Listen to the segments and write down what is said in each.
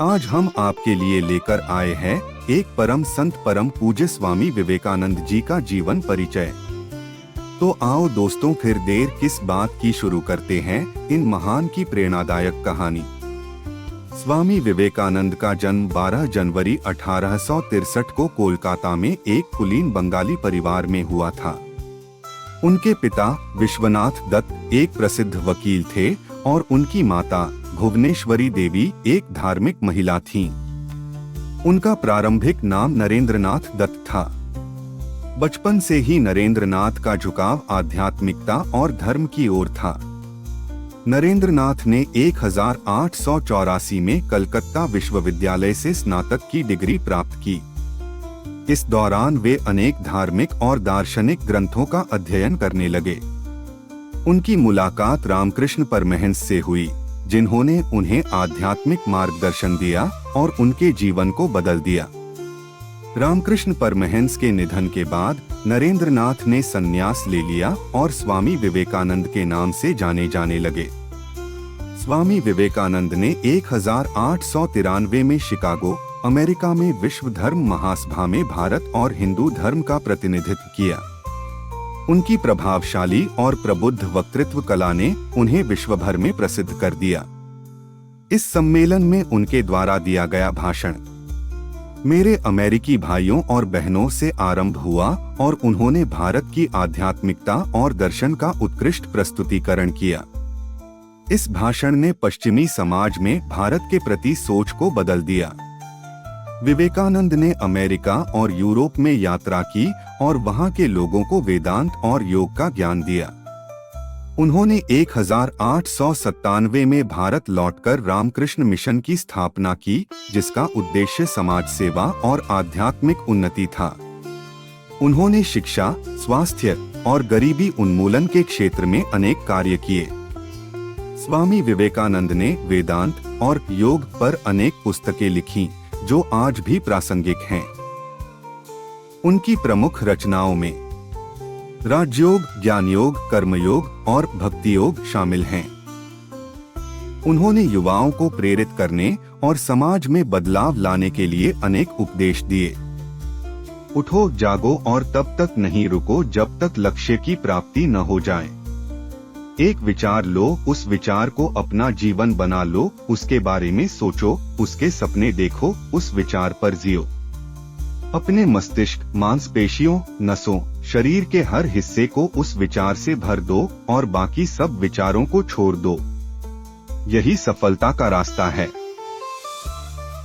आज हम आपके लिए लेकर आए हैं एक परम संत परम पूज्य स्वामी विवेकानंद जी का जीवन परिचय। तो आओ दोस्तों, फिर देर किस बात की शुरू करते हैं इन महान की प्रेरणादायक कहानी। स्वामी विवेकानंद का जन्म 12 जनवरी 1863 को कोलकाता में एक कुलीन बंगाली परिवार में हुआ था। उनके पिता विश्वनाथ दत्त एक प्रसिद्ध वकील थे और उनकी माता भुवनेश्वरी देवी एक धार्मिक महिला थीं। उनका प्रारंभिक नाम नरेंद्रनाथ दत्त था। बचपन से ही नरेंद्रनाथ का झुकाव आध्यात्मिकता और धर्म की ओर था। नरेंद्रनाथ ने 1884 में कलकत्ता विश्वविद्यालय से स्नातक की डिग्री प्राप्त की। इस दौरान वे अनेक धार्मिक और दार्शनिक ग्रंथों का अध्ययन करने लगे। उनकी मुलाकात रामकृष्ण परमहंस से हुई, जिन्होंने उन्हें आध्यात्मिक मार्गदर्शन दिया और उनके जीवन को बदल दिया। रामकृष्ण परमहंस के निधन के बाद नरेंद्रनाथ ने संन्यास ले लिया और स्वामी विवेकानंद के नाम से जाने जाने लगे। स्वामी विवेकानंद ने 1893 में शिकागो, अमेरिका में विश्व धर्म महासभा में भारत और हिंदू धर्म का प्रतिनिधित्व किया। उनकी प्रभावशाली और प्रबुद्ध वक्तृत्व कला ने उन्हें विश्व भर में प्रसिद्ध कर दिया। इस सम्मेलन में उनके द्वारा दिया गया भाषण मेरे अमेरिकी भाइयों और बहनों से आरंभ हुआ और उन्होंने भारत की आध्यात्मिकता और दर्शन का उत्कृष्ट प्रस्तुतिकरण किया। इस भाषण ने पश्चिमी समाज में भारत के प्रति सोच को बदल दिया। विवेकानंद ने अमेरिका और यूरोप में यात्रा की और वहां के लोगों को वेदांत और योग का ज्ञान दिया। उन्होंने 1897 में भारत लौटकर रामकृष्ण मिशन की स्थापना की, जिसका उद्देश्य समाज सेवा और आध्यात्मिक उन्नति था। उन्होंने शिक्षा, स्वास्थ्य और गरीबी उन्मूलन के क्षेत्र में अनेक कार्य किए। स्वामी विवेकानंद ने वेदांत और योग पर अनेक पुस्तकें लिखीं, जो आज भी प्रासंगिक हैं। उनकी प्रमुख रचनाओं में राजयोग, ज्ञान योग, कर्मयोग और भक्ति योग शामिल हैं। उन्होंने युवाओं को प्रेरित करने और समाज में बदलाव लाने के लिए अनेक उपदेश दिए। उठो, जागो और तब तक नहीं रुको जब तक लक्ष्य की प्राप्ति न हो जाए। एक विचार लो, उस विचार को अपना जीवन बना लो, उसके बारे में सोचो, उसके सपने देखो, उस विचार पर जियो। अपने मस्तिष्क, मांसपेशियों, नसों, शरीर के हर हिस्से को उस विचार से भर दो और बाकी सब विचारों को छोड़ दो। यही सफलता का रास्ता है।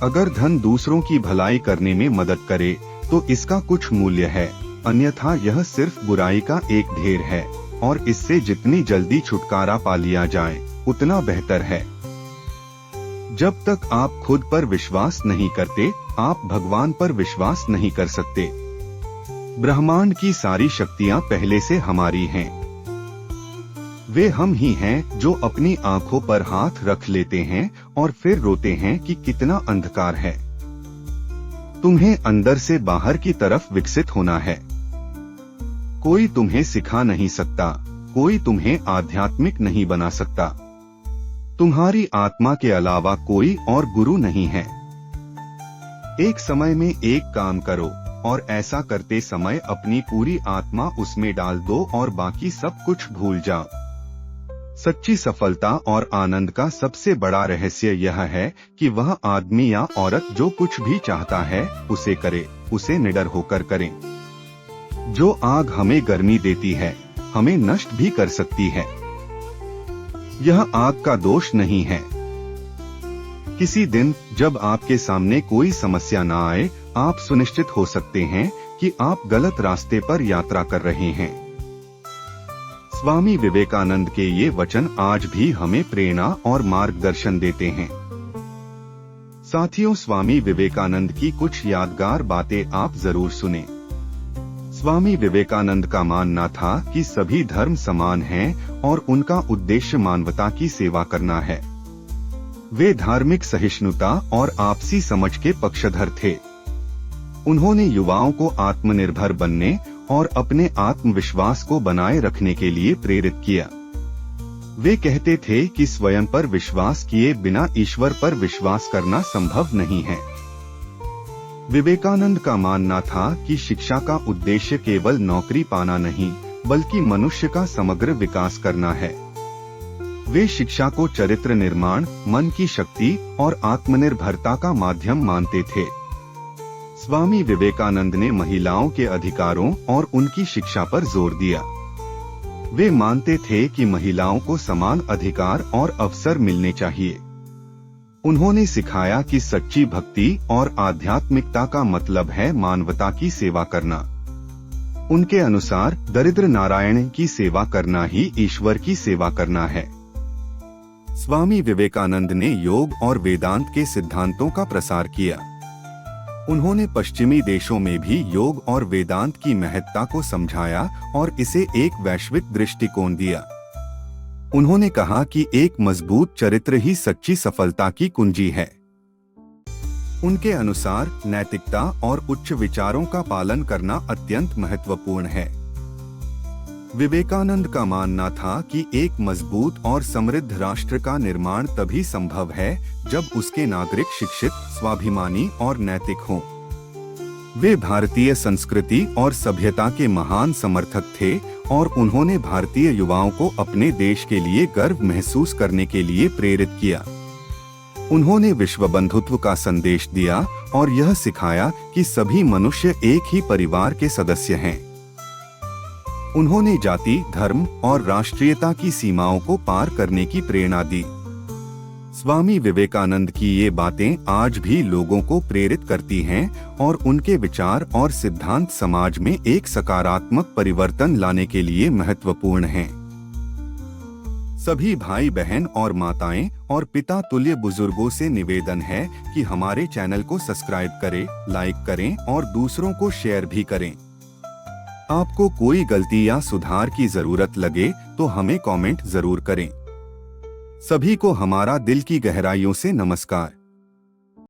अगर धन दूसरों की भलाई करने में मदद करे तो इसका कुछ मूल्य है, अन्यथा यह सिर्फ बुराई का एक ढेर है और इससे जितनी जल्दी छुटकारा पा लिया जाए उतना बेहतर है। जब तक आप खुद पर विश्वास नहीं करते, आप भगवान पर विश्वास नहीं कर सकते। ब्रह्मांड की सारी शक्तियां पहले से हमारी हैं। वे हम ही हैं जो अपनी आंखों पर हाथ रख लेते हैं और फिर रोते हैं कि कितना अंधकार है। तुम्हें अंदर से बाहर की तरफ विकसित होना है। कोई तुम्हें सिखा नहीं सकता, कोई तुम्हें आध्यात्मिक नहीं बना सकता। तुम्हारी आत्मा के अलावा कोई और गुरु नहीं है। एक समय में एक काम करो और ऐसा करते समय अपनी पूरी आत्मा उसमें डाल दो और बाकी सब कुछ भूल जाओ। सच्ची सफलता और आनंद का सबसे बड़ा रहस्य यह है कि वह आदमी या औरत जो कुछ भी चाहता है उसे करे, उसे निडर होकर करें। जो आग हमें गर्मी देती है, हमें नष्ट भी कर सकती है। यह आग का दोष नहीं है। किसी दिन जब आपके सामने कोई समस्या न आए, आप सुनिश्चित हो सकते हैं कि आप गलत रास्ते पर यात्रा कर रहे हैं। स्वामी विवेकानंद के ये वचन आज भी हमें प्रेरणा और मार्गदर्शन देते हैं। साथियों, स्वामी विवेकानंद की कुछ यादगार बातें आप जरूर सुनें। स्वामी विवेकानंद का मानना था कि सभी धर्म समान हैं और उनका उद्देश्य मानवता की सेवा करना है। वे धार्मिक सहिष्णुता और आपसी समझ के पक्षधर थे। उन्होंने युवाओं को आत्मनिर्भर बनने और अपने आत्मविश्वास को बनाए रखने के लिए प्रेरित किया। वे कहते थे कि स्वयं पर विश्वास किए बिना ईश्वर पर विश्वास करना संभव नहीं है। विवेकानंद का मानना था कि शिक्षा का उद्देश्य केवल नौकरी पाना नहीं, बल्कि मनुष्य का समग्र विकास करना है। वे शिक्षा को चरित्र निर्माण, मन की शक्ति और आत्मनिर्भरता का माध्यम मानते थे। स्वामी विवेकानंद ने महिलाओं के अधिकारों और उनकी शिक्षा पर जोर दिया। वे मानते थे कि महिलाओं को समान अधिकार और अवसर मिलने चाहिए। उन्होंने सिखाया कि सच्ची भक्ति और आध्यात्मिकता का मतलब है मानवता की सेवा करना। उनके अनुसार दरिद्र नारायण की सेवा करना ही ईश्वर की सेवा करना है। स्वामी विवेकानंद ने योग और वेदांत के सिद्धांतों का प्रसार किया। उन्होंने पश्चिमी देशों में भी योग और वेदांत की महत्ता को समझाया और इसे एक वैश्विक दृष्टिकोण दिया। उन्होंने कहा कि एक मजबूत चरित्र ही सच्ची सफलता की कुंजी है। उनके अनुसार नैतिकता और उच्च विचारों का पालन करना अत्यंत महत्वपूर्ण है। विवेकानंद का मानना था कि एक मजबूत और समृद्ध राष्ट्र का निर्माण तभी संभव है जब उसके नागरिक शिक्षित, स्वाभिमानी और नैतिक हों। वे भारतीय संस्कृति और सभ्यता के महान समर्थक थे और उन्होंने भारतीय युवाओं को अपने देश के लिए गर्व महसूस करने के लिए प्रेरित किया। उन्होंने विश्व बंधुत्व का संदेश दिया और यह सिखाया कि सभी मनुष्य एक ही परिवार के सदस्य हैं। उन्होंने जाति, धर्म और राष्ट्रीयता की सीमाओं को पार करने की प्रेरणा दी। स्वामी विवेकानंद की ये बातें आज भी लोगों को प्रेरित करती हैं और उनके विचार और सिद्धांत समाज में एक सकारात्मक परिवर्तन लाने के लिए महत्वपूर्ण हैं। सभी भाई बहन और माताएं और पिता तुल्य बुजुर्गों से निवेदन है कि हमारे चैनल को सब्सक्राइब करें, लाइक करें और दूसरों को शेयर भी करें। आपको कोई गलती या सुधार की जरूरत लगे तो हमें कमेंट जरूर करें। सभी को हमारा दिल की गहराइयों से नमस्कार।